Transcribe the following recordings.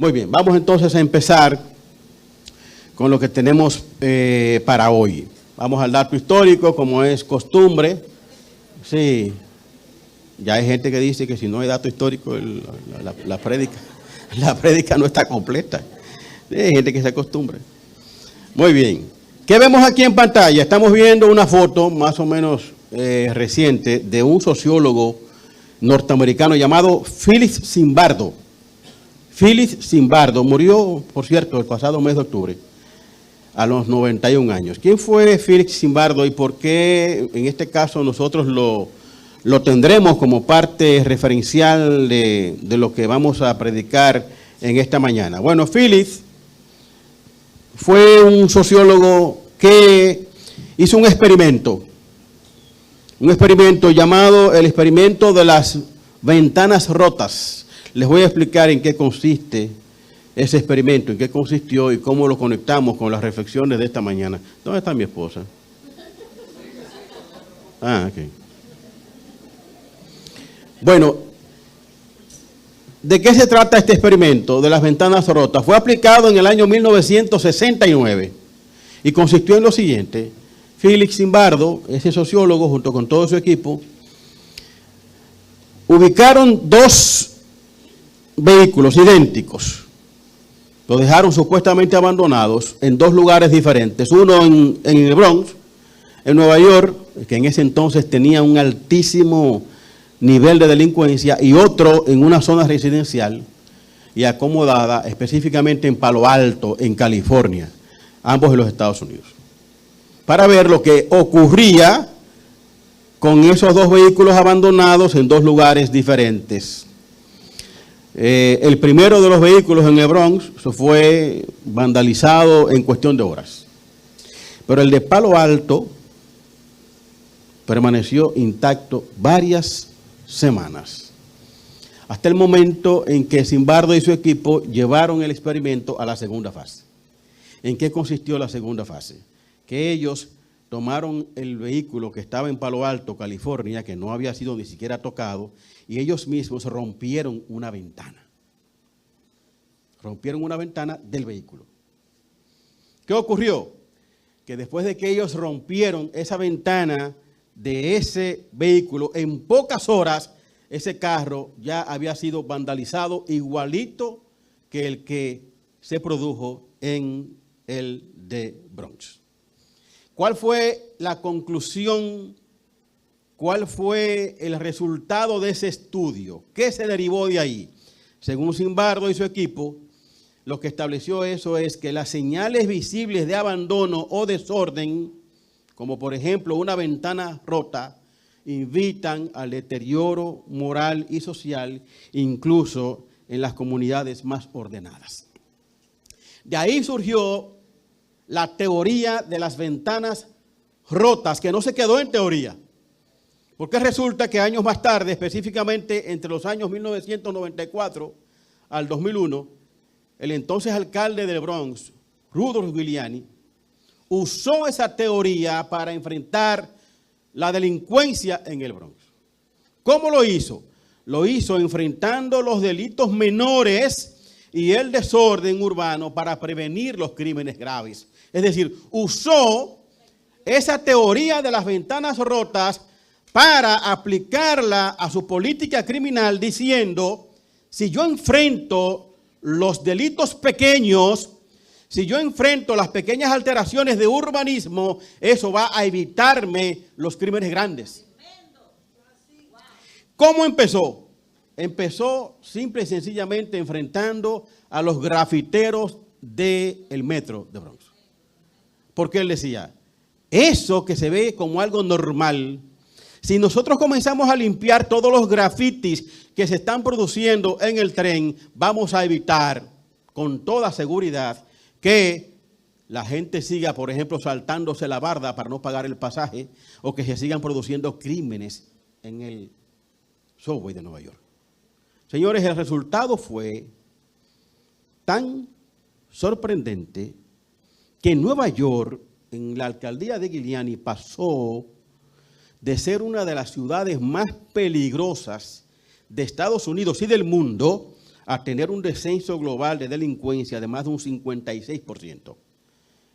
Muy bien, vamos entonces a empezar con lo que tenemos para hoy. Vamos al dato histórico, como es costumbre. Sí, ya hay gente que dice que si no hay dato histórico, la prédica no está completa. Sí, hay gente que se acostumbra. Muy bien. ¿Qué vemos aquí en pantalla? Estamos viendo una foto más o menos reciente de un sociólogo norteamericano llamado Philip Zimbardo. Philip Zimbardo murió, por cierto, el pasado mes de octubre, a los 91 años. ¿Quién fue Philip Zimbardo y por qué en este caso nosotros lo tendremos como parte referencial de lo que vamos a predicar en esta mañana? Bueno, Philip fue un sociólogo que hizo un experimento llamado el experimento de las ventanas rotas. Les voy a explicar en qué consiste ese experimento, en qué consistió y cómo lo conectamos con las reflexiones de esta mañana. ¿Dónde está mi esposa? Ah, ok. Bueno, ¿de qué se trata este experimento de las ventanas rotas? Fue aplicado en el año 1969 y consistió en lo siguiente. Philip Zimbardo, ese sociólogo, junto con todo su equipo, ubicaron dos vehículos idénticos. Los dejaron supuestamente abandonados en dos lugares diferentes. Uno en el Bronx, en Nueva York, que en ese entonces tenía un altísimo nivel de delincuencia, y otro en una zona residencial y acomodada, específicamente en Palo Alto, en California, ambos en los Estados Unidos, para ver lo que ocurría con esos dos vehículos abandonados en dos lugares diferentes. El primero de los vehículos en el Bronx fue vandalizado en cuestión de horas, pero el de Palo Alto permaneció intacto varias semanas, hasta el momento en que Zimbardo y su equipo llevaron el experimento a la segunda fase. ¿En qué consistió la segunda fase? Que ellos tomaron el vehículo que estaba en Palo Alto, California, que no había sido ni siquiera tocado, y ellos mismos rompieron una ventana. Rompieron una ventana del vehículo. ¿Qué ocurrió? Que después de que ellos rompieron esa ventana de ese vehículo, en pocas horas ese carro ya había sido vandalizado igualito que el que se produjo en el de Bronx. ¿Cuál fue la conclusión? ¿Cuál fue el resultado de ese estudio? ¿Qué se derivó de ahí? Según Zimbardo y su equipo, lo que estableció eso es que las señales visibles de abandono o desorden, como por ejemplo una ventana rota, invitan al deterioro moral y social, incluso en las comunidades más ordenadas. De ahí surgió la teoría de las ventanas rotas, que no se quedó en teoría, porque resulta que años más tarde, específicamente entre los años 1994 al 2001, el entonces alcalde del Bronx, Rudolph Giuliani, usó esa teoría para enfrentar la delincuencia en el Bronx. ¿Cómo lo hizo? Lo hizo enfrentando los delitos menores y el desorden urbano para prevenir los crímenes graves. Es decir, usó esa teoría de las ventanas rotas para aplicarla a su política criminal, diciendo, si yo enfrento los delitos pequeños, si yo enfrento las pequeñas alteraciones de urbanismo, eso va a evitarme los crímenes grandes. ¿Cómo empezó? Empezó simple y sencillamente enfrentando a los grafiteros del metro de Bronx. Porque él decía, eso que se ve como algo normal, si nosotros comenzamos a limpiar todos los grafitis que se están produciendo en el tren, vamos a evitar con toda seguridad que la gente siga, por ejemplo, saltándose la barda para no pagar el pasaje, o que se sigan produciendo crímenes en el subway de Nueva York. Señores, el resultado fue tan sorprendente que en Nueva York, en la alcaldía de Giuliani, pasó de ser una de las ciudades más peligrosas de Estados Unidos y del mundo a tener un descenso global de delincuencia de más de un 56%,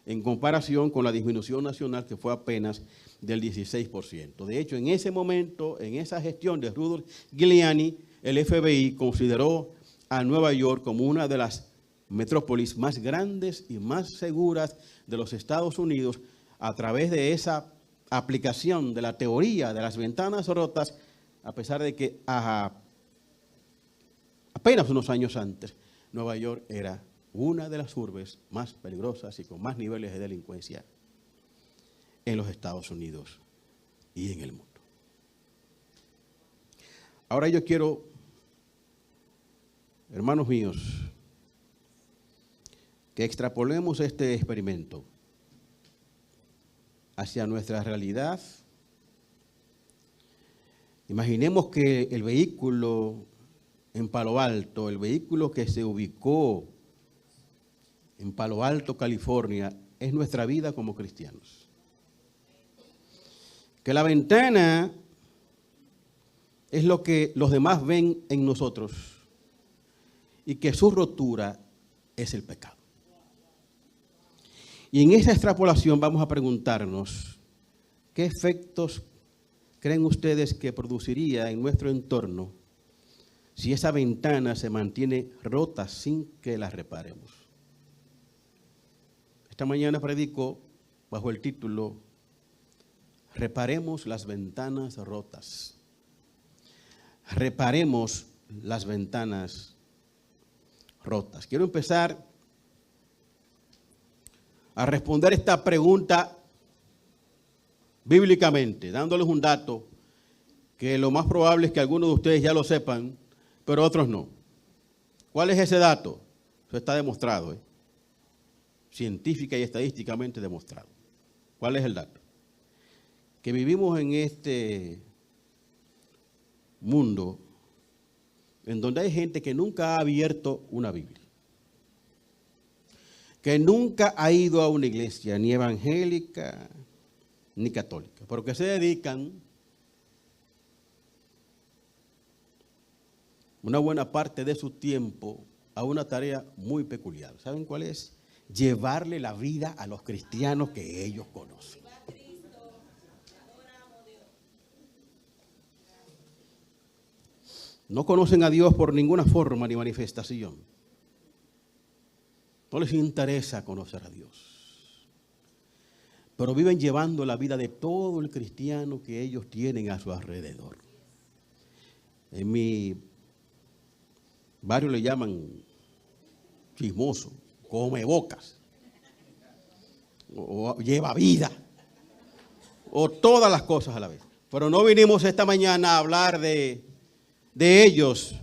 en comparación con la disminución nacional que fue apenas del 16%. De hecho, en ese momento, en esa gestión de Rudolph Giuliani, el FBI consideró a Nueva York como una de las metrópolis más grandes y más seguras de los Estados Unidos a través de esa aplicación de la teoría de las ventanas rotas, a pesar de que apenas unos años antes Nueva York era una de las urbes más peligrosas y con más niveles de delincuencia en los Estados Unidos y en el mundo. Ahora yo quiero, hermanos míos, que extrapolemos este experimento hacia nuestra realidad. Imaginemos que el vehículo en Palo Alto, el vehículo que se ubicó en Palo Alto, California, es nuestra vida como cristianos. Que la ventana es lo que los demás ven en nosotros y que su rotura es el pecado. Y en esa extrapolación vamos a preguntarnos, ¿qué efectos creen ustedes que produciría en nuestro entorno si esa ventana se mantiene rota sin que la reparemos? Esta mañana predico bajo el título Reparemos las ventanas rotas. Reparemos las ventanas rotas. Quiero empezar a responder esta pregunta bíblicamente, dándoles un dato que lo más probable es que algunos de ustedes ya lo sepan, pero otros no. ¿Cuál es ese dato? Eso está demostrado, científica y estadísticamente demostrado. ¿Cuál es el dato? Que vivimos en este mundo en donde hay gente que nunca ha abierto una Biblia, que nunca ha ido a una iglesia, ni evangélica, ni católica, pero que se dedican una buena parte de su tiempo a una tarea muy peculiar. ¿Saben cuál es? Llevarle la vida a los cristianos que ellos conocen. No conocen a Dios por ninguna forma ni manifestación. No les interesa conocer a Dios. Pero viven llevando la vida de todo el cristiano que ellos tienen a su alrededor. En mi barrio le llaman chismoso, come bocas, o lleva vida, o todas las cosas a la vez. Pero no vinimos esta mañana a hablar de ellos,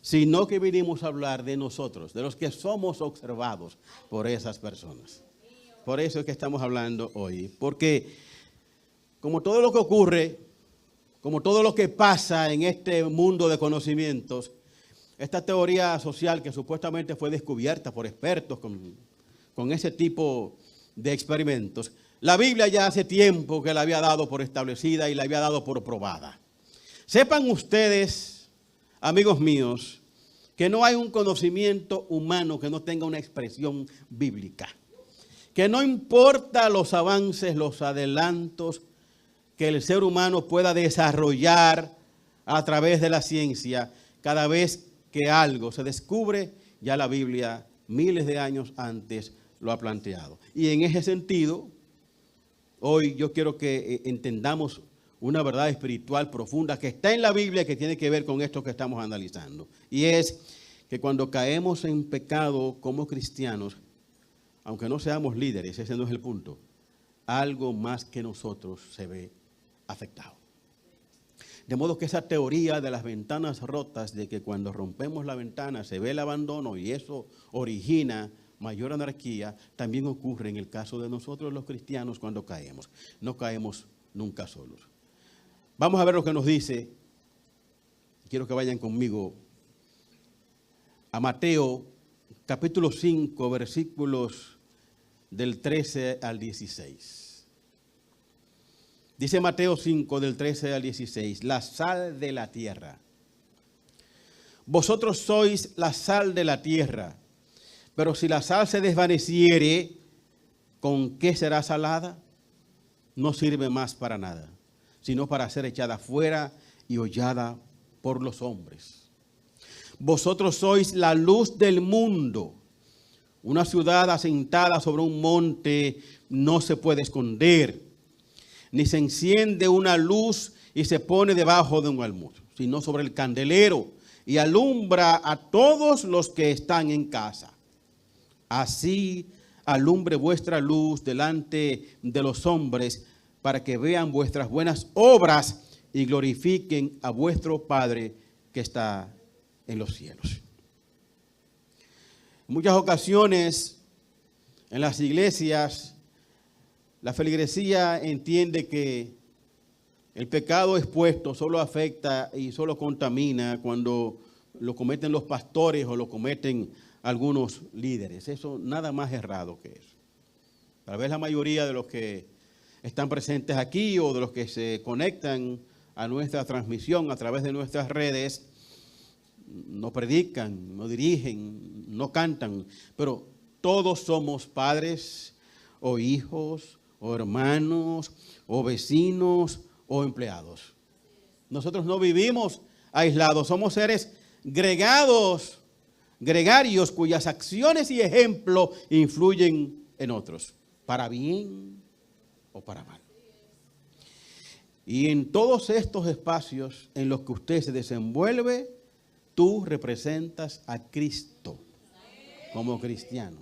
sino que vinimos a hablar de nosotros, de los que somos observados por esas personas. Por eso es que estamos hablando hoy, porque como todo lo que ocurre, como todo lo que pasa en este mundo de conocimientos, esta teoría social que supuestamente fue descubierta por expertos con ese tipo de experimentos, la Biblia ya hace tiempo que la había dado por establecida y la había dado por probada. Sepan ustedes, amigos míos, que no hay un conocimiento humano que no tenga una expresión bíblica. Que no importa los avances, los adelantos que el ser humano pueda desarrollar a través de la ciencia, cada vez que algo se descubre, ya la Biblia miles de años antes lo ha planteado. Y en ese sentido, hoy yo quiero que entendamos una verdad espiritual profunda que está en la Biblia y que tiene que ver con esto que estamos analizando. Y es que cuando caemos en pecado como cristianos, aunque no seamos líderes, ese no es el punto, algo más que nosotros se ve afectado. De modo que esa teoría de las ventanas rotas, de que cuando rompemos la ventana se ve el abandono y eso origina mayor anarquía, también ocurre en el caso de nosotros los cristianos cuando caemos. No caemos nunca solos. Vamos a ver lo que nos dice. Quiero que vayan conmigo a Mateo capítulo 5, versículos del 13 al 16. Dice Mateo 5, del 13 al 16, la sal de la tierra. Vosotros sois la sal de la tierra, pero si la sal se desvaneciere, ¿con qué será salada? No sirve más para nada, sino para ser echada fuera y hollada por los hombres. Vosotros sois la luz del mundo. Una ciudad asentada sobre un monte no se puede esconder, ni se enciende una luz y se pone debajo de un almud, sino sobre el candelero, y alumbra a todos los que están en casa. Así alumbre vuestra luz delante de los hombres, para que vean vuestras buenas obras y glorifiquen a vuestro Padre que está en los cielos. En muchas ocasiones en las iglesias, la feligresía entiende que el pecado expuesto solo afecta y solo contamina cuando lo cometen los pastores o lo cometen algunos líderes. Eso nada más errado que eso. Tal vez la mayoría de los que están presentes aquí o de los que se conectan a nuestra transmisión a través de nuestras redes no predican, no dirigen, no cantan, pero todos somos padres o hijos o hermanos o vecinos o empleados. Nosotros no vivimos aislados, somos seres gregarios cuyas acciones y ejemplos influyen en otros, para bien o para mal. Y en todos estos espacios en los que usted se desenvuelve, tú representas a Cristo como cristiano.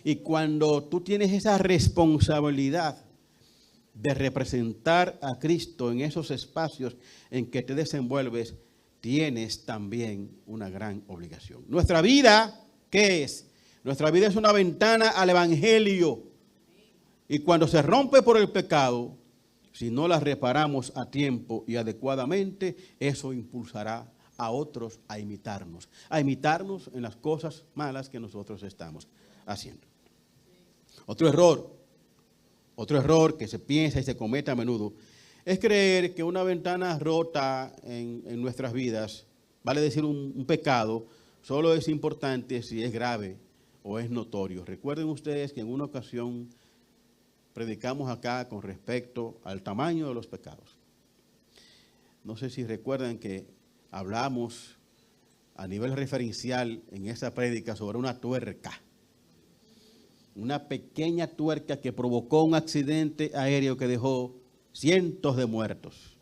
Y cuando tú tienes esa responsabilidad de representar a Cristo en esos espacios en que te desenvuelves, tienes también una gran obligación. Nuestra vida, ¿qué es? Nuestra vida es una ventana al Evangelio. Y cuando se rompe por el pecado, si no la reparamos a tiempo y adecuadamente, eso impulsará a otros a imitarnos en las cosas malas que nosotros estamos haciendo. Otro error que se piensa y se comete a menudo es creer que una ventana rota en nuestras vidas, vale decir un pecado, solo es importante si es grave o es notorio. Recuerden ustedes que en una ocasión predicamos acá con respecto al tamaño de los pecados. No sé si recuerdan que hablamos a nivel referencial en esa prédica sobre una tuerca. Una pequeña tuerca que provocó un accidente aéreo que dejó cientos de muertos.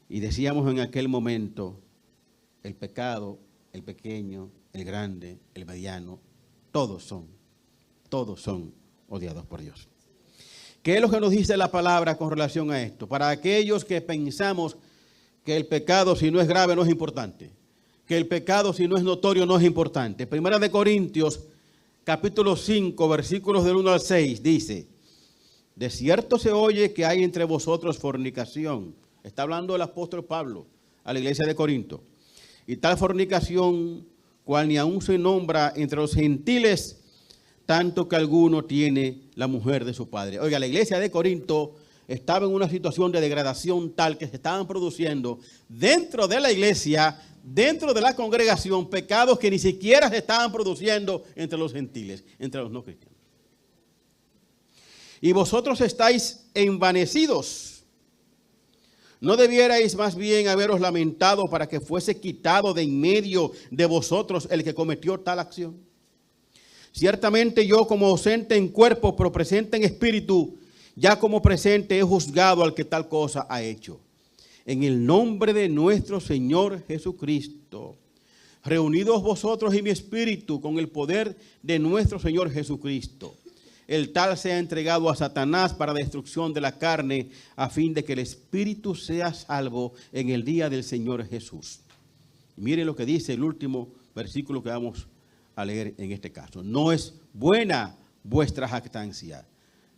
Y decíamos en aquel momento, el pecado, el pequeño, el grande, el mediano, todos son odiados por Dios. ¿Qué es lo que nos dice la palabra con relación a esto? Para aquellos que pensamos que el pecado, si no es grave, no es importante. Que el pecado, si no es notorio, no es importante. Primera de Corintios, capítulo 5, versículos del 1 al 6, dice: de cierto se oye que hay entre vosotros fornicación. Está hablando el apóstol Pablo a la iglesia de Corinto. Y tal fornicación, cual ni aún se nombra entre los gentiles, tanto que alguno tiene la mujer de su padre. Oiga, la iglesia de Corinto estaba en una situación de degradación tal que se estaban produciendo dentro de la iglesia, dentro de la congregación, pecados que ni siquiera se estaban produciendo entre los gentiles, entre los no cristianos. Y vosotros estáis envanecidos. ¿No debierais más bien haberos lamentado para que fuese quitado de en medio de vosotros el que cometió tal acción? Ciertamente yo, como ausente en cuerpo, pero presente en espíritu, ya como presente he juzgado al que tal cosa ha hecho. En el nombre de nuestro Señor Jesucristo, reunidos vosotros y mi espíritu con el poder de nuestro Señor Jesucristo, el tal sea entregado a Satanás para destrucción de la carne, a fin de que el espíritu sea salvo en el día del Señor Jesús. Y miren lo que dice el último versículo que vamos a leer en este caso. No es buena vuestra jactancia.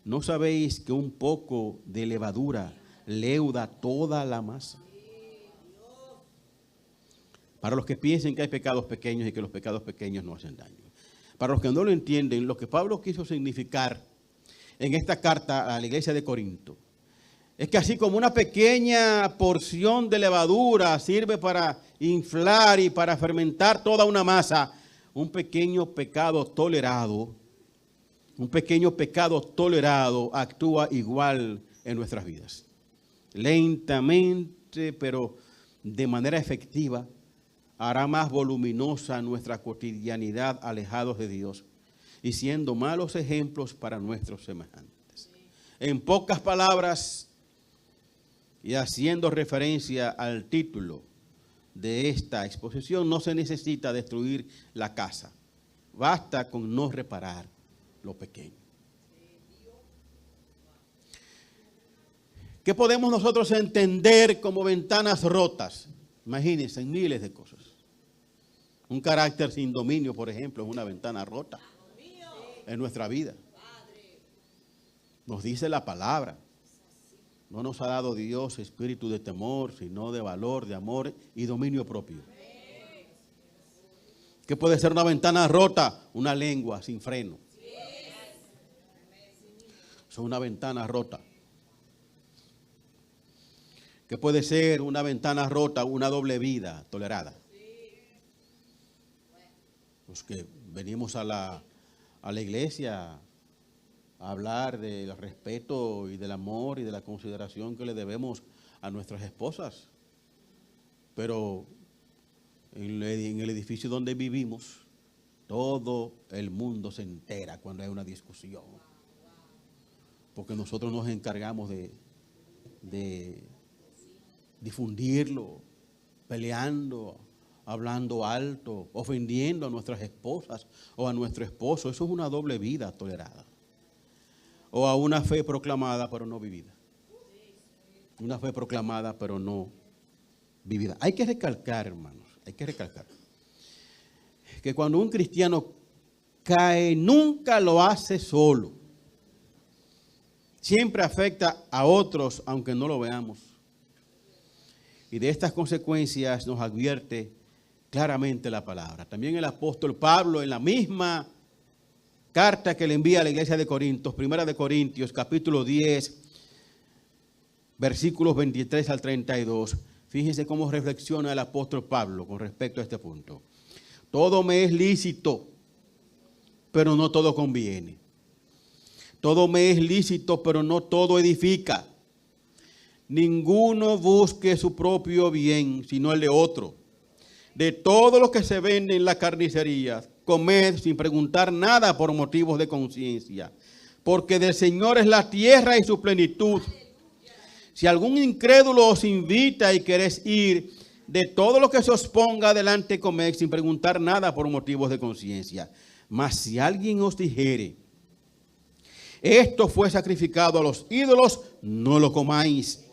¿No sabéis que un poco de levadura leuda toda la masa? Para los que piensen que hay pecados pequeños y que los pecados pequeños no hacen daño. Para los que no lo entienden, lo que Pablo quiso significar en esta carta a la iglesia de Corinto es que así como una pequeña porción de levadura sirve para inflar y para fermentar toda una masa, un pequeño pecado tolerado actúa igual en nuestras vidas. Lentamente, pero de manera efectiva, hará más voluminosa nuestra cotidianidad alejados de Dios y siendo malos ejemplos para nuestros semejantes. En pocas palabras, y haciendo referencia al título de esta exposición, no se necesita destruir la casa. Basta con no reparar lo pequeño. ¿Qué podemos nosotros entender como ventanas rotas? Imagínense, miles de cosas. Un carácter sin dominio, por ejemplo, es una ventana rota en nuestra vida. Nos dice la palabra. No nos ha dado Dios espíritu de temor, sino de valor, de amor y dominio propio. ¿Qué puede ser una ventana rota? Una lengua sin freno. Es una ventana rota. ¿Qué puede ser una ventana rota? Una doble vida tolerada. Los que venimos a la iglesia a hablar del respeto y del amor y de la consideración que le debemos a nuestras esposas. Pero en el edificio donde vivimos, todo el mundo se entera cuando hay una discusión. Porque nosotros nos encargamos de difundirlo, peleando, hablando alto, ofendiendo a nuestras esposas o a nuestro esposo. Eso es una doble vida tolerada. O a una fe proclamada pero no vivida. Una fe proclamada pero no vivida. Hay que recalcar, hermanos, que cuando un cristiano cae, nunca lo hace solo. Siempre afecta a otros, aunque no lo veamos. Y de estas consecuencias nos advierte claramente la palabra. También el apóstol Pablo, en la misma carta que le envía a la iglesia de Corintios, Primera de Corintios, capítulo 10, versículos 23 al 32. Fíjense cómo reflexiona el apóstol Pablo con respecto a este punto. Todo me es lícito, pero no todo conviene. Todo me es lícito, pero no todo edifica. Ninguno busque su propio bien, sino el de otro. De todo lo que se vende en la carnicería, comed sin preguntar nada por motivos de conciencia, porque del Señor es la tierra y su plenitud. Si algún incrédulo os invita y queréis ir, de todo lo que se os ponga delante comed sin preguntar nada por motivos de conciencia. Mas si alguien os dijere, esto fue sacrificado a los ídolos, no lo comáis.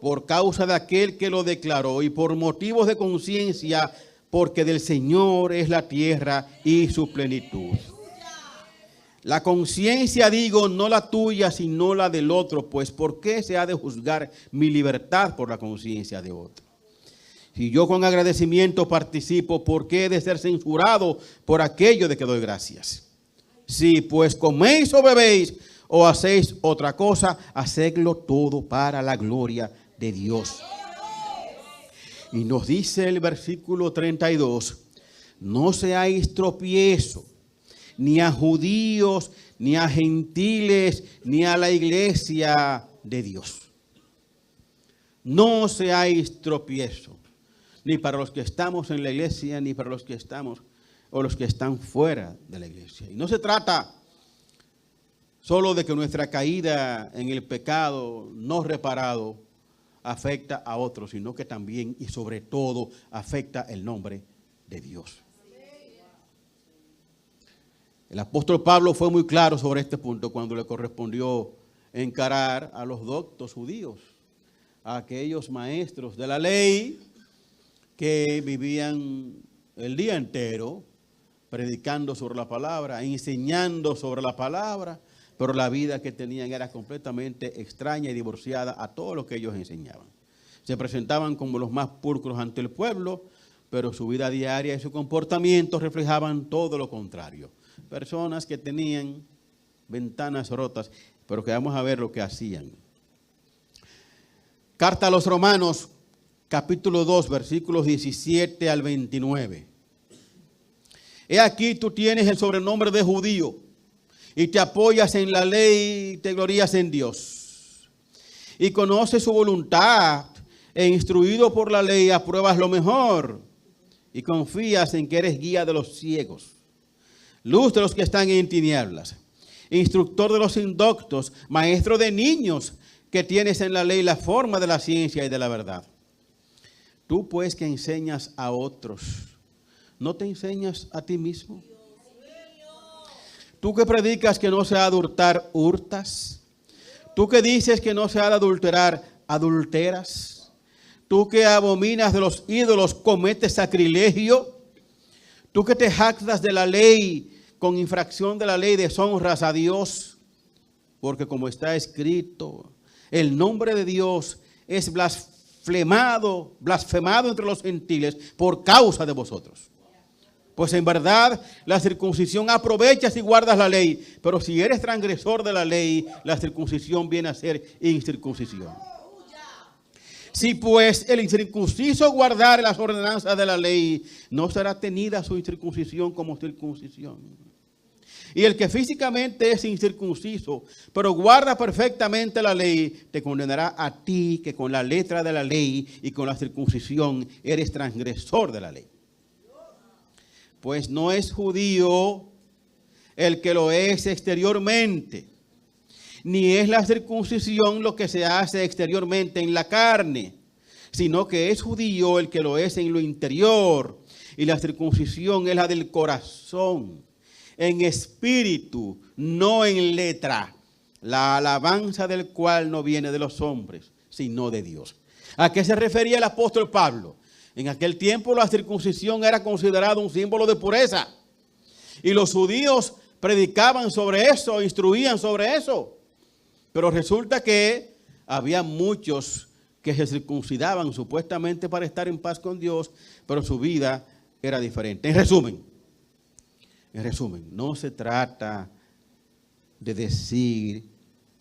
Por causa de aquel que lo declaró y por motivos de conciencia, porque del Señor es la tierra y su plenitud. La conciencia, digo, no la tuya, sino la del otro, pues ¿por qué se ha de juzgar mi libertad por la conciencia de otro? Si yo con agradecimiento participo, ¿por qué he de ser censurado por aquello de que doy gracias? Si pues coméis o bebéis o hacéis otra cosa, hacedlo todo para la gloria de Dios. Y nos dice el versículo 32, no seáis tropiezo, ni a judíos, ni a gentiles, ni a la iglesia de Dios. No seáis tropiezo, ni para los que estamos en la iglesia, ni para los que estamos o los que están fuera de la iglesia. Y no se trata solo de que nuestra caída en el pecado no reparado afecta a otros, sino que también y sobre todo afecta el nombre de Dios. El apóstol Pablo fue muy claro sobre este punto cuando le correspondió encarar a los doctos judíos, a aquellos maestros de la ley que vivían el día entero predicando sobre la palabra, enseñando sobre la palabra, pero la vida que tenían era completamente extraña y divorciada a todo lo que ellos enseñaban. Se presentaban como los más pulcros ante el pueblo, pero su vida diaria y su comportamiento reflejaban todo lo contrario. Personas que tenían ventanas rotas, pero que vamos a ver lo que hacían. Carta a los Romanos, capítulo 2, versículos 17 al 29. He aquí tú tienes el sobrenombre de judío y te apoyas en la ley y te glorías en Dios. Y conoces su voluntad e instruido por la ley apruebas lo mejor y confías en que eres guía de los ciegos, luz de los que están en tinieblas, instructor de los indoctos, maestro de niños, que tienes en la ley la forma de la ciencia y de la verdad. Tú pues que enseñas a otros, ¿no te enseñas a ti mismo? Tú que predicas que no se ha de hurtar, hurtas. Tú que dices que no se ha de adulterar, adulteras. Tú que abominas de los ídolos, cometes sacrilegio. Tú que te jactas de la ley, con infracción de la ley deshonras a Dios. Porque como está escrito, el nombre de Dios es blasfemado entre los gentiles por causa de vosotros. Pues en verdad la circuncisión aprovechas y guardas la ley, pero si eres transgresor de la ley, la circuncisión viene a ser incircuncisión. Si pues el incircunciso guardare las ordenanzas de la ley, no será tenida su incircuncisión como circuncisión. Y el que físicamente es incircunciso, pero guarda perfectamente la ley, te condenará a ti que con la letra de la ley y con la circuncisión eres transgresor de la ley. Pues no es judío el que lo es exteriormente, ni es la circuncisión lo que se hace exteriormente en la carne, sino que es judío el que lo es en lo interior, y la circuncisión es la del corazón, en espíritu, no en letra, la alabanza del cual no viene de los hombres, sino de Dios. ¿A qué se refería el apóstol Pablo? En aquel tiempo la circuncisión era considerada un símbolo de pureza. Y los judíos predicaban sobre eso, instruían sobre eso. Pero resulta que había muchos que se circuncidaban supuestamente para estar en paz con Dios, pero su vida era diferente. En resumen, no se trata de decir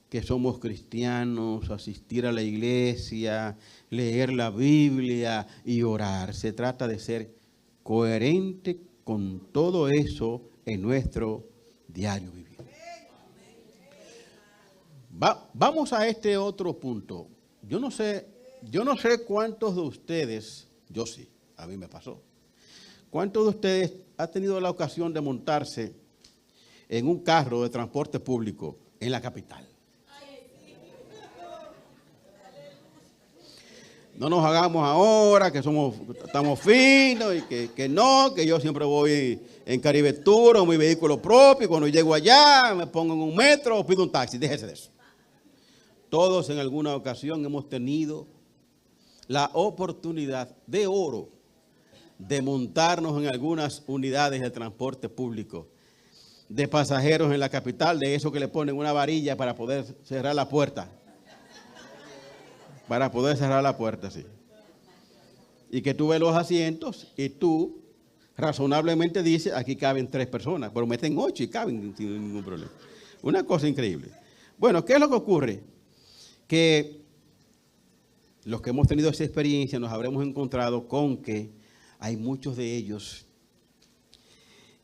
que somos cristianos, asistir a la iglesia, leer la Biblia y orar. Se trata de ser coherente con todo eso en nuestro diario vivir. Vamos a este otro punto. Yo no sé cuántos de ustedes, yo sí, a mí me pasó. ¿Cuántos de ustedes han tenido la ocasión de montarse en un carro de transporte público en la capital? No nos hagamos ahora que estamos finos y que yo siempre voy en Caribe Tour o mi vehículo propio. Cuando llego allá me pongo en un metro o pido un taxi. Déjese de eso. Todos en alguna ocasión hemos tenido la oportunidad de oro de montarnos en algunas unidades de transporte público de pasajeros en la capital, de eso que le ponen una varilla para poder cerrar la puerta. Para poder cerrar la puerta, sí. Y que tú ves los asientos y tú razonablemente dices, aquí caben 3 personas, pero meten 8 y caben sin ningún problema. Una cosa increíble. Bueno, ¿qué es lo que ocurre? Que los que hemos tenido esa experiencia nos habremos encontrado con que hay muchos de ellos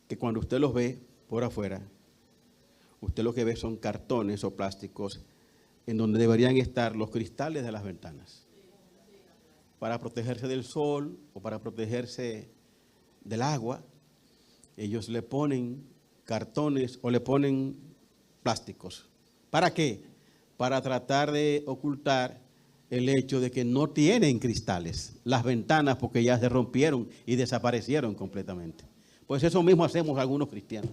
que cuando usted los ve por afuera, usted lo que ve son cartones o plásticos en donde deberían estar los cristales de las ventanas para protegerse del sol o para protegerse del agua. Ellos le ponen cartones o le ponen plásticos. ¿Para qué? Para tratar de ocultar el hecho de que no tienen cristales las ventanas porque ya se rompieron y desaparecieron completamente. Pues eso mismo hacemos algunos cristianos.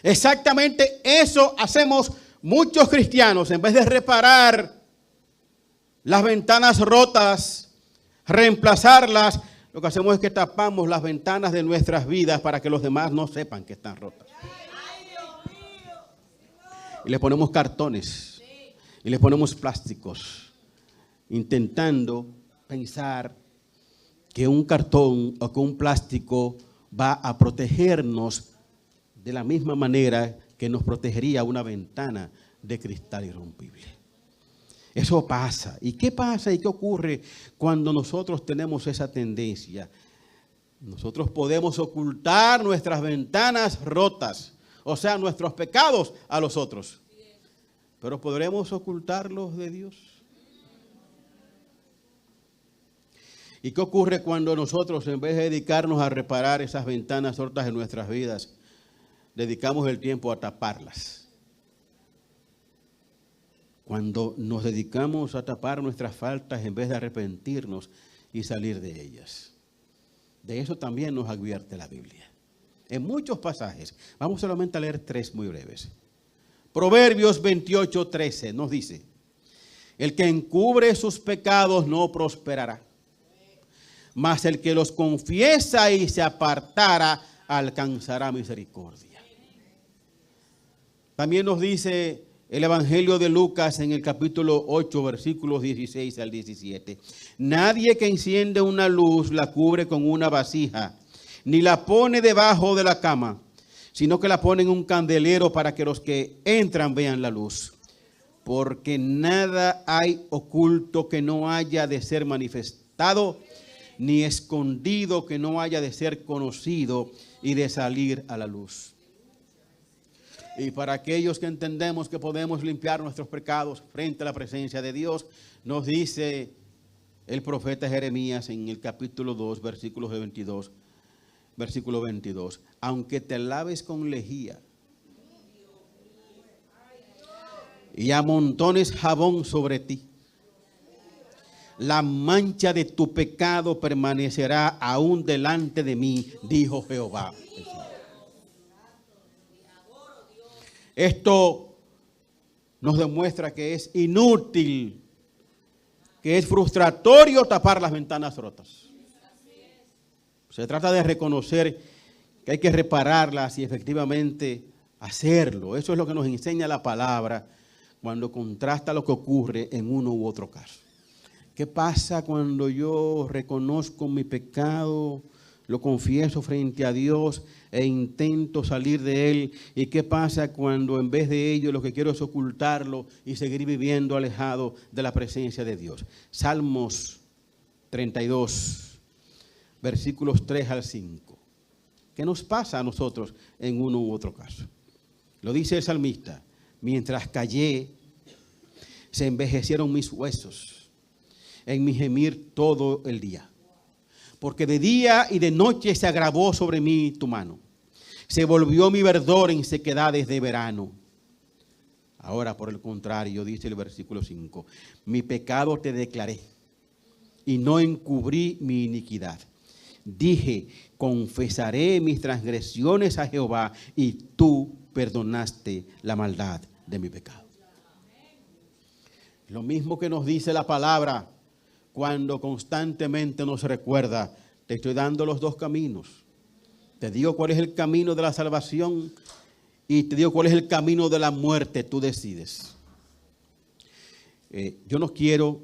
Exactamente eso hacemos muchos cristianos. En vez de reparar las ventanas rotas, reemplazarlas, lo que hacemos es que tapamos las ventanas de nuestras vidas para que los demás no sepan que están rotas. Y le ponemos cartones y le ponemos plásticos, intentando pensar que un cartón o que un plástico va a protegernos de la misma manera que nos protegería una ventana de cristal irrompible. Eso pasa. ¿Y qué pasa y qué ocurre cuando nosotros tenemos esa tendencia? Nosotros podemos ocultar nuestras ventanas rotas, o sea, nuestros pecados a los otros. Pero ¿podremos ocultarlos de Dios? ¿Y qué ocurre cuando nosotros, en vez de dedicarnos a reparar esas ventanas rotas en nuestras vidas, dedicamos el tiempo a taparlas? Cuando nos dedicamos a tapar nuestras faltas en vez de arrepentirnos y salir de ellas. De eso también nos advierte la Biblia. En muchos pasajes. Vamos solamente a leer 3 muy breves. Proverbios 28:13 nos dice: el que encubre sus pecados no prosperará, mas el que los confiesa y se apartara alcanzará misericordia. También nos dice el Evangelio de Lucas en el capítulo 8, versículos 16 al 17. Nadie que enciende una luz la cubre con una vasija, ni la pone debajo de la cama, sino que la pone en un candelero para que los que entran vean la luz. Porque nada hay oculto que no haya de ser manifestado, ni escondido que no haya de ser conocido y de salir a la luz. Y para aquellos que entendemos que podemos limpiar nuestros pecados frente a la presencia de Dios, nos dice el profeta Jeremías en el capítulo 2, versículo 22, aunque te laves con lejía y amontones jabón sobre ti, la mancha de tu pecado permanecerá aún delante de mí, dijo Jehová. Esto nos demuestra que es inútil, que es frustratorio tapar las ventanas rotas. Se trata de reconocer que hay que repararlas y efectivamente hacerlo. Eso es lo que nos enseña la palabra cuando contrasta lo que ocurre en uno u otro caso. ¿Qué pasa cuando yo reconozco mi pecado, lo confieso frente a Dios e intento salir de él? ¿Y qué pasa cuando en vez de ello lo que quiero es ocultarlo y seguir viviendo alejado de la presencia de Dios? Salmos 32, versículos 3 al 5. ¿Qué nos pasa a nosotros en uno u otro caso? Lo dice el salmista: mientras callé, se envejecieron mis huesos en mi gemir todo el día. Porque de día y de noche se agravó sobre mí tu mano. Se volvió mi verdor en sequedades de verano. Ahora, por el contrario, dice el versículo 5, mi pecado te declaré y no encubrí mi iniquidad. Dije, confesaré mis transgresiones a Jehová y tú perdonaste la maldad de mi pecado. Lo mismo que nos dice la palabra cuando constantemente nos recuerda: te estoy dando los dos caminos. Te digo cuál es el camino de la salvación y te digo cuál es el camino de la muerte. Tú decides. Yo no quiero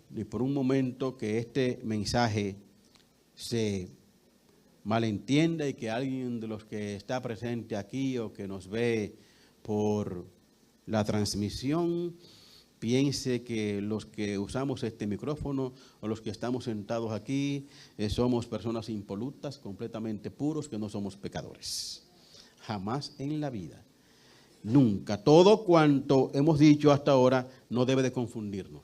ni por un momento que este mensaje se malentienda y que alguien de los que está presente aquí o que nos ve por la transmisión piense que los que usamos este micrófono o los que estamos sentados aquí somos personas impolutas, completamente puros, que no somos pecadores. Jamás en la vida. Nunca. Todo cuanto hemos dicho hasta ahora no debe de confundirnos.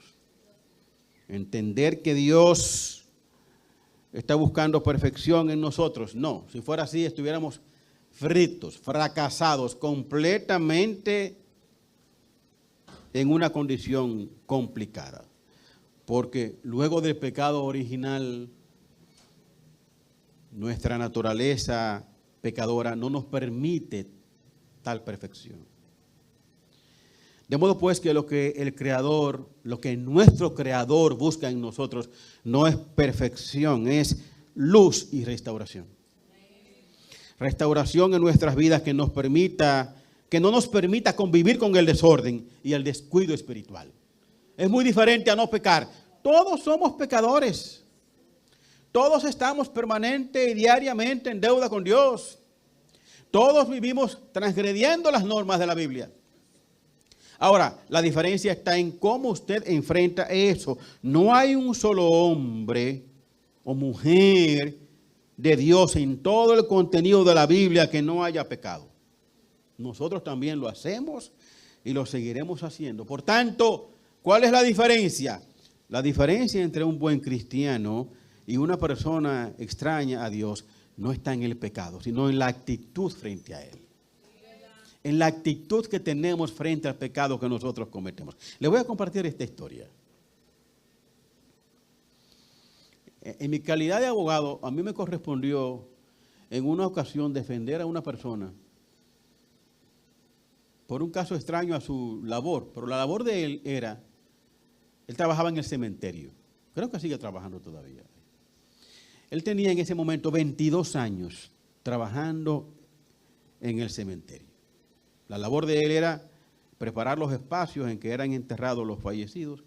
Entender que Dios está buscando perfección en nosotros. No, si fuera así estuviéramos fritos, fracasados, completamente en una condición complicada, porque luego del pecado original, nuestra naturaleza pecadora no nos permite tal perfección. De modo pues que lo que el Creador, lo que nuestro Creador busca en nosotros no es perfección, es luz y restauración. Restauración en nuestras vidas que no nos permita convivir con el desorden y el descuido espiritual. Es muy diferente a no pecar. Todos somos pecadores. Todos estamos permanente y diariamente en deuda con Dios. Todos vivimos transgrediendo las normas de la Biblia. Ahora, la diferencia está en cómo usted enfrenta eso. No hay un solo hombre o mujer de Dios en todo el contenido de la Biblia que no haya pecado. Nosotros también lo hacemos y lo seguiremos haciendo. Por tanto, ¿cuál es la diferencia? La diferencia entre un buen cristiano y una persona extraña a Dios no está en el pecado, sino en la actitud frente a él. En la actitud que tenemos frente al pecado que nosotros cometemos. Les voy a compartir esta historia. En mi calidad de abogado, a mí me correspondió en una ocasión defender a una persona por un caso extraño a su labor. Pero la labor de él era, él trabajaba en el cementerio. Creo que sigue trabajando todavía. Él tenía en ese momento 22 años trabajando en el cementerio. La labor de él era preparar los espacios en que eran enterrados los fallecidos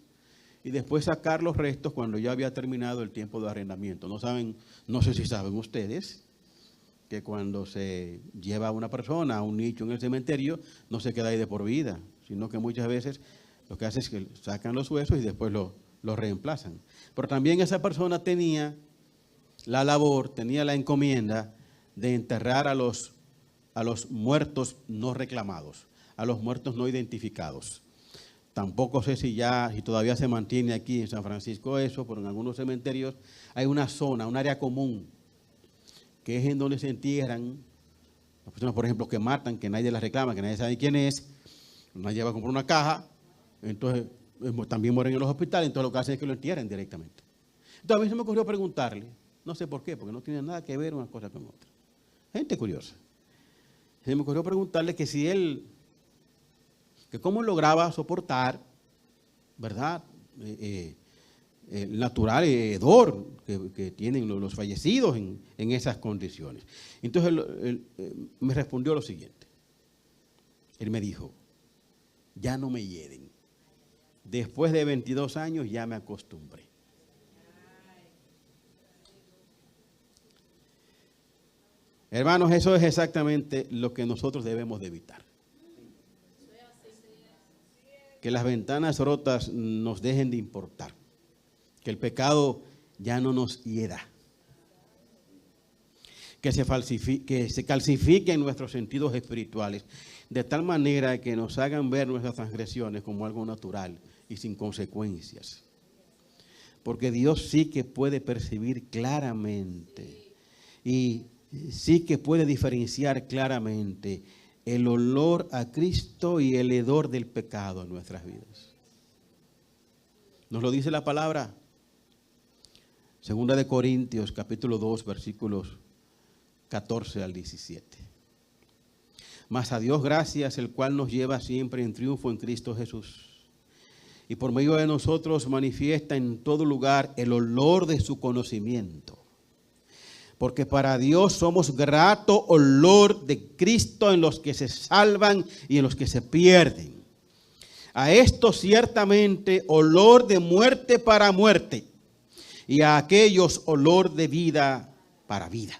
y después sacar los restos cuando ya había terminado el tiempo de arrendamiento. No sé si saben ustedes que cuando se lleva a una persona a un nicho en el cementerio, no se queda ahí de por vida, sino que muchas veces lo que hacen es que sacan los huesos y después lo reemplazan. Pero también esa persona tenía la labor, tenía la encomienda de enterrar a los muertos no reclamados, a los muertos no identificados. Tampoco sé si todavía se mantiene aquí en San Francisco eso, pero en algunos cementerios hay una zona, un área común, que es en donde se entierran las personas, por ejemplo, que matan, que nadie las reclama, que nadie sabe quién es, nadie va a comprar una caja, entonces también mueren en los hospitales, entonces lo que hacen es que lo entierran directamente. Entonces a mí se me ocurrió preguntarle, no sé por qué, porque no tiene nada que ver una cosa con otra. Gente curiosa. Se me ocurrió preguntarle que si él, que cómo lograba soportar, ¿verdad?, el natural hedor que tienen los fallecidos en esas condiciones. Entonces él me respondió lo siguiente. Él me dijo, ya no me hieden. Después de 22 años ya me acostumbré. Hermanos, eso es exactamente lo que nosotros debemos de evitar. Que las ventanas rotas nos dejen de importar. Que el pecado ya no nos hiera. Que se calcifiquen nuestros sentidos espirituales de tal manera que nos hagan ver nuestras transgresiones como algo natural y sin consecuencias. Porque Dios sí que puede percibir claramente y sí que puede diferenciar claramente el olor a Cristo y el hedor del pecado en nuestras vidas. Nos lo dice la palabra. Segunda de Corintios, capítulo 2, versículos 14 al 17. Mas a Dios gracias, el cual nos lleva siempre en triunfo en Cristo Jesús. Y por medio de nosotros manifiesta en todo lugar el olor de su conocimiento. Porque para Dios somos grato olor de Cristo en los que se salvan y en los que se pierden. A esto ciertamente olor de muerte para muerte, y a aquellos olor de vida para vida.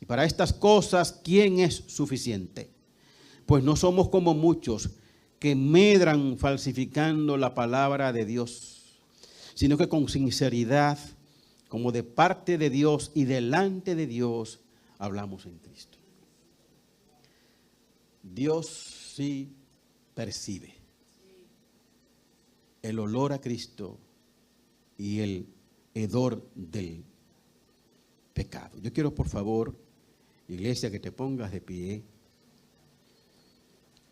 Y para estas cosas, ¿quién es suficiente? Pues no somos como muchos que medran falsificando la palabra de Dios, sino que con sinceridad, como de parte de Dios y delante de Dios, hablamos en Cristo. Dios sí percibe el olor a Cristo y el hedor del pecado. Yo quiero, por favor, iglesia, que te pongas de pie.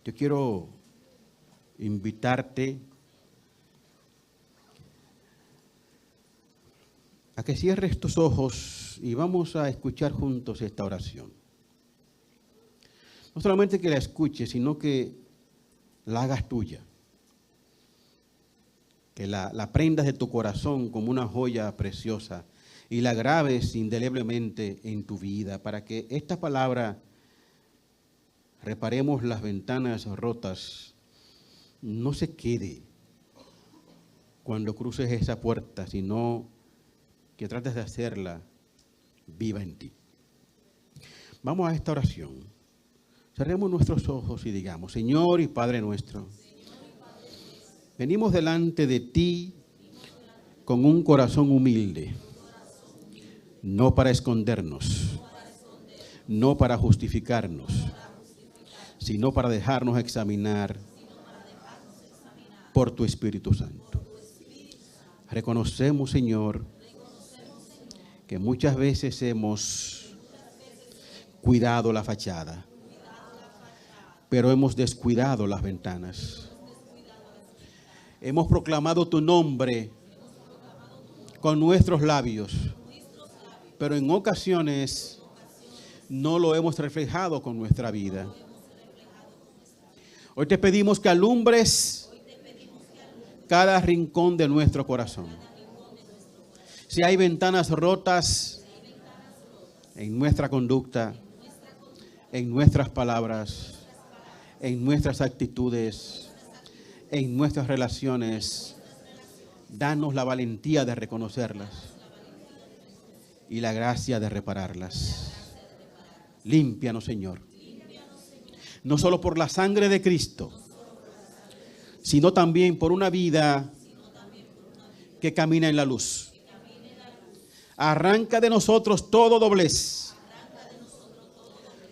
Yo quiero invitarte a que cierres tus ojos y vamos a escuchar juntos esta oración. No solamente que la escuches, sino que la hagas tuya. Que la prendas de tu corazón como una joya preciosa y la grabes indeleblemente en tu vida para que esta palabra, reparemos las ventanas rotas, no se quede cuando cruces esa puerta, sino que trates de hacerla viva en ti. Vamos a esta oración. Cerremos nuestros ojos y digamos: Señor y Padre nuestro, Venimos delante de ti con un corazón humilde, no para escondernos, no para justificarnos, sino para dejarnos examinar por tu Espíritu Santo. Reconocemos, Señor, que muchas veces hemos cuidado la fachada, pero hemos descuidado las ventanas. Hemos proclamado tu nombre con nuestros labios, pero en ocasiones no lo hemos reflejado con nuestra vida. Hoy te pedimos que alumbres cada rincón de nuestro corazón. Si hay ventanas rotas en nuestra conducta, en nuestras palabras, en nuestras actitudes, en nuestras relaciones, danos la valentía de reconocerlas y la gracia de repararlas. Límpianos, Señor, no solo por la sangre de Cristo, sino también por una vida que camina en la luz. Arranca de nosotros todo doblez,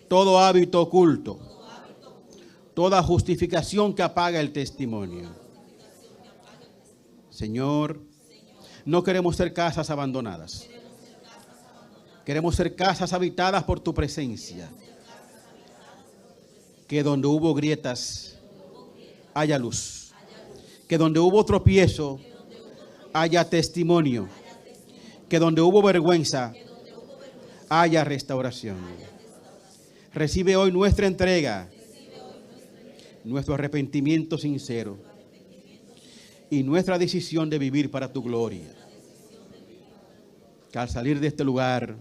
todo hábito oculto, toda justificación que apaga el testimonio. Señor, no queremos ser casas abandonadas. Queremos ser casas habitadas por tu presencia. Que donde hubo grietas haya luz. Que donde hubo tropiezo haya testimonio. Que donde hubo vergüenza haya restauración. Recibe hoy nuestra entrega, nuestro arrepentimiento sincero y nuestra decisión de vivir para tu gloria. Que al salir de este lugar,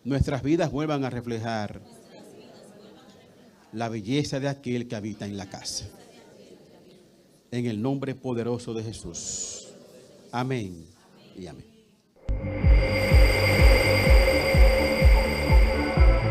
nuestras vidas vuelvan a reflejar la belleza de aquel que habita en la casa. En el nombre poderoso de Jesús. Amén y amén.